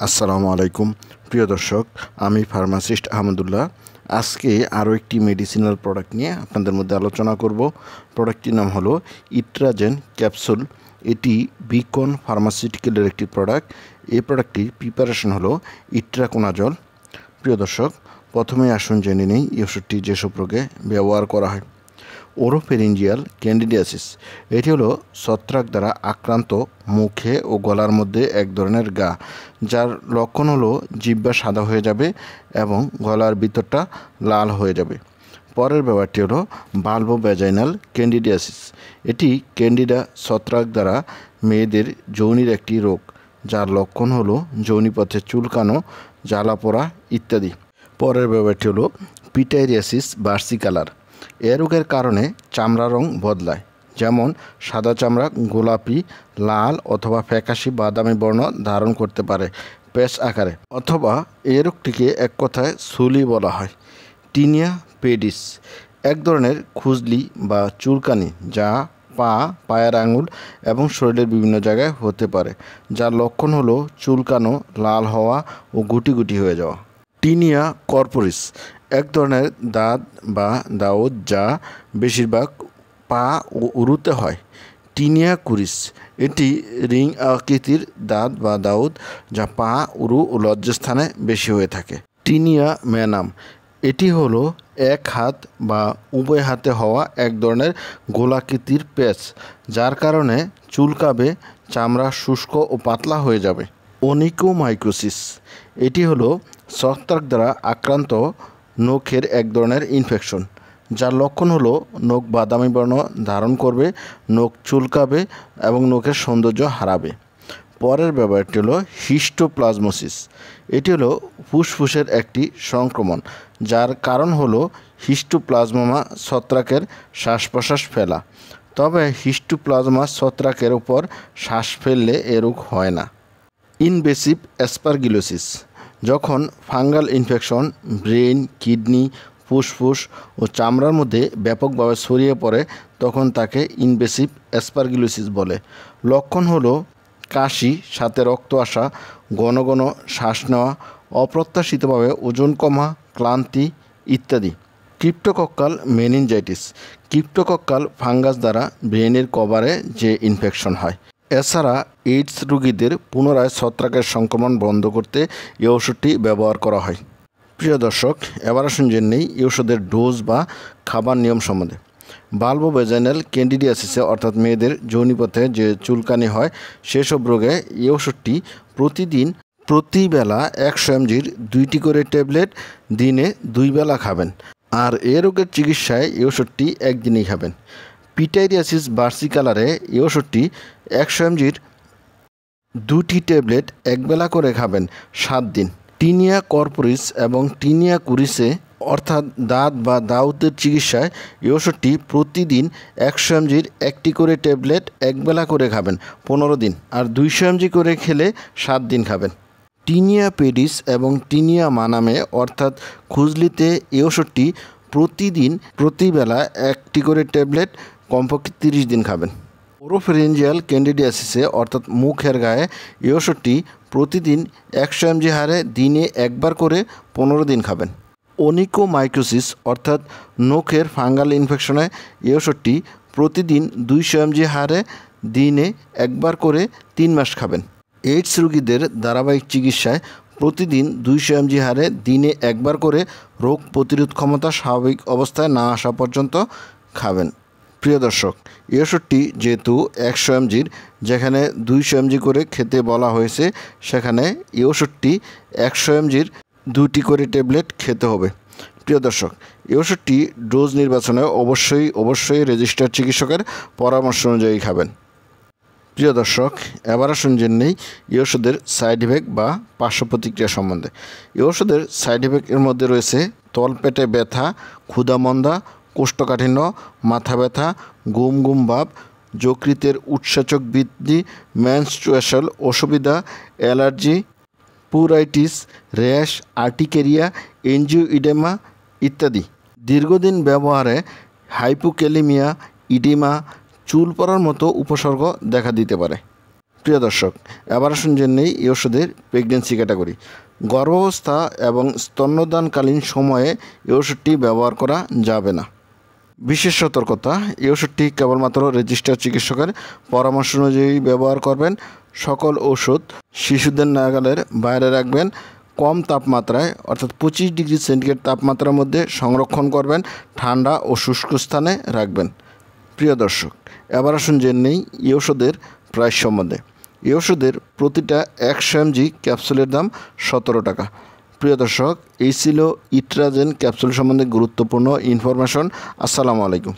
আসসালামু আলাইকুম প্রিয় দর্শক, আমি ফার্মাসিস্ট আহমদুল্লাহ। আজকে আরও একটি মেডিসিনাল প্রোডাক্ট নিয়ে আপনাদের মধ্যে আলোচনা করব। প্রোডাক্টটির নাম হলো ইট্রাজেন ক্যাপসুল। এটি বিকন ফার্মাসিউটিক্যালের একটি প্রোডাক্ট। এই প্রোডাক্টটির প্রিপারেশন হলো ইট্রাকোনাজল। প্রিয় দর্শক, প্রথমেই আসুন জেনে নেই এই ওষুধটি যেসব রোগে ব্যবহার করা হয়। ওরোফেরিঞ্জিয়াল ক্যান্ডিডিয়াসিস, এটি হলো ছত্রাক দ্বারা আক্রান্ত মুখে ও গলার মধ্যে এক ধরনের ঘা, যার লক্ষণ হলো জিহ্বা সাদা হয়ে যাবে এবং গলার ভিতরটা লাল হয়ে যাবে। পরের ব্যাপারটি হলো ভালভোভ্যাজাইনাল ক্যান্ডিডিয়াসিস। এটি ক্যান্ডিডা ছত্রাক দ্বারা মেয়েদের যৌনির একটি রোগ, যার লক্ষণ হলো যৌনিপথে চুলকানো, জ্বালা পোড়া ইত্যাদি। পরের ব্যাপারটি হলো পিটাইরিয়াসিস ভার্সিকালার। এ রোগের কারণে চামড়া রং বদলায়, যেমন সাদা চামড়া গোলাপি, লাল অথবা ফ্যাকাশি বাদামি বর্ণ ধারণ করতে পারে প্যাচ আকারে, অথবা এ রোগটিকে এক কথায় সুলি বলা হয়। টিনিয়া পেডিস এক ধরনের খুজলি বা চুলকানি, যা পা, পায়ের আঙুল এবং শরীরের বিভিন্ন জায়গায় হতে পারে, যার লক্ষণ হলো চুলকানো, লাল হওয়া ও গুটি গুটি হয়ে যাওয়া। টিনিয়া কর্পোরিস এক ধরনের দাঁত বা দাউদ, যা বেশিরভাগ পা ও উরুতে হয়। টিনিয়া কুরিস এটি রিং আকৃতির দাঁত বা দাউদ, যা পা, উরু ও লজ্জাস্থানে বেশি হয়ে থাকে। টিনিয়া ম্যানাম এটি হলো এক হাত বা উভয় হাতে হওয়া এক ধরনের গোলাকৃতির প্যাচ, যার কারণে চুলকাবে, চামড়া শুষ্ক ও পাতলা হয়ে যাবে। ওনিকোমাইকোসিস এটি হলো ছত্রাক দ্বারা আক্রান্ত নখের এক ধরনের ইনফেকশন, যার লক্ষণ হলো নখ বাদামি বর্ণ ধারণ করবে, নখ চুলকাবে এবং নখের সৌন্দর্য হারাবে। পরের ব্যাপারটি হলো হিস্টোপ্লাজমোসিস। এটি হলো ফুসফুসের একটি সংক্রমণ, যার কারণ হলো হিস্টোপ্লাজমা ছত্রাকের শ্বাস প্রশ্বাস ফেলা। তবে হিস্টোপ্লাজমা ছত্রাকের উপর শ্বাস ফেললে এ রোগ হয় না। ইনভেসিভ অ্যাসপারগিলোসিস যখন ফাঙ্গাল ইনফেকশন ব্রেন, কিডনি, ফুসফুস ও চামড়ার মধ্যে ব্যাপকভাবে ছড়িয়ে পড়ে, তখন তাকে ইনভেসিভ অ্যাসপারগিলোসিস বলে। লক্ষণ হলো কাশি, সাথে রক্ত আসা, ঘন ঘন শ্বাস নেওয়া, অপ্রত্যাশিতভাবে ওজন কমা, ক্লান্তি ইত্যাদি। ক্রিপ্টোকক্কাল মেনিনজাইটিস ক্রিপ্টোকক্কাল ফাঙ্গাস দ্বারা ব্রেনের কভারে যে ইনফেকশন হয়। এছাড়া এইডস রোগীদের পুনরায় ছত্রাকের সংক্রমণ বন্ধ করতে এই ওষুধটি ব্যবহার করা হয়। প্রিয় দর্শক, এবার আসুন জেনে নেই এই ওষুধের ডোজ বা খাবার নিয়ম সম্বন্ধে। ভালভোভ্যাজাইনাল ক্যান্ডিডিয়াসিসে অর্থাৎ মেয়েদের যৌনিপথে যে চুলকানি হয়, সেসব রোগে এই ওষুধটি প্রতিবেলা 100 mg 2টি করে ট্যাবলেট দিনে 2 বেলা খাবেন। আর এ রোগের চিকিৎসায় এই ওষুধটি একদিনই খাবেন। পিটাইরিয়াসিস ভার্সিকালারে এই ওষুধটি 100 mg 2টি ট্যাবলেট একবেলা করে খাবেন 7 দিন। টিনিয়া কর্পোরিস এবং টিনিয়া কুরিসে অর্থাৎ দাঁত বা দাউদের চিকিৎসায় এই ওষুধটি প্রতিদিন 100 mg 1টি করে ট্যাবলেট একবেলা করে খাবেন 15 দিন, আর 200 mg করে খেলে 7 দিন খাবেন। টিনিয়া পেডিস এবং টিনিয়া মানামে অর্থাৎ খুজলিতে এই ওষুধটি প্রতিদিন প্রতিবেলা 1টি করে ট্যাবলেট কমপক্ষে 30 দিন খাবেন। ওরোফেরিঞ্জিয়াল ক্যান্ডিডিয়াসিসে অর্থাৎ মুখের গায়ে এই ওষুধটি প্রতিদিন 100 mg হারে দিনে একবার করে 15 দিন খাবেন। ওনিকোমাইকোসিস অর্থাৎ নখের ফাঙ্গাল ইনফেকশনে এই ওষুধটি প্রতিদিন 200 mg হারে দিনে একবার করে 3 মাস খাবেন। এইডস রোগীদের ধারাবাহিক চিকিৎসায় প্রতিদিন 200 mg হারে দিনে একবার করে রোগ প্রতিরোধ ক্ষমতা স্বাভাবিক অবস্থায় না আসা পর্যন্ত খাবেন। প্রিয় দর্শক, এই ওষুধটি যেহেতু 100 mg, যেখানে 200 mg করে খেতে বলা হয়েছে, সেখানে এই ওষুধটি 100 mg 2টি করে ট্যাবলেট খেতে হবে। প্রিয় দর্শক, এই ওষুধটি ডোজ নির্বাচনে অবশ্যই রেজিস্টার্ড চিকিৎসকের পরামর্শ অনুযায়ী খাবেন। প্রিয় দর্শক, এবার আসুন জেনে নেই এই ওষুধের সাইড ইফেক্ট বা পার্শ্ব প্রতিক্রিয়া সম্বন্ধে। এই ওষুধের সাইড ইফেক্টের মধ্যে রয়েছে তলপেটে ব্যথা, ক্ষুধামন্দা, কোষ্ঠকাঠিন্য, মাথা ব্যথা, গুম গুম ভাব, যকৃতের উৎসেচক বৃদ্ধি, মেনস্ট্রুয়েশন অসুবিধা, অ্যালার্জি, পুরাইটিস, র্যাশ, আর্টিকেরিয়া, এনজিওইডেমা ইত্যাদি। দীর্ঘদিন ব্যবহারে হাইপোক্যালেমিয়া, ইডিমা, চুল পড়ার মতো উপসর্গ দেখা দিতে পারে। প্রিয় দর্শক, এবার আসুন জেনে নেই এই ওষুধের প্রেগনেন্সি ক্যাটাগরি। গর্ভাবস্থা এবং স্তন্যদানকালীন সময়ে এই ওষুধটি ব্যবহার করা যাবে না। বিশেষ সতর্কতা, এই ওষুধটি কেবলমাত্র রেজিস্টার্ড চিকিৎসকের পরামর্শ অনুযায়ী ব্যবহার করবেন। সকল ওষুধ শিশুদের নাগালের বাইরে রাখবেন। কম তাপমাত্রায় অর্থাৎ 25 ডিগ্রি সেন্টিগ্রেড তাপমাত্রার মধ্যে সংরক্ষণ করবেন। ঠান্ডা ও শুষ্ক স্থানে রাখবেন। প্রিয় দর্শক, এবার আসুন জেনে নেই এই ওষুধের প্রাইস সম্বন্ধে। এই ওষুধের প্রতিটা 100 mg ক্যাপসুলের দাম 17 টাকা। প্রিয় দর্শক, এই ছিল ইট্রাজেন ক্যাপসুল সম্বন্ধে গুরুত্বপূর্ণ ইনফরমেশন। আসসালামু আলাইকুম।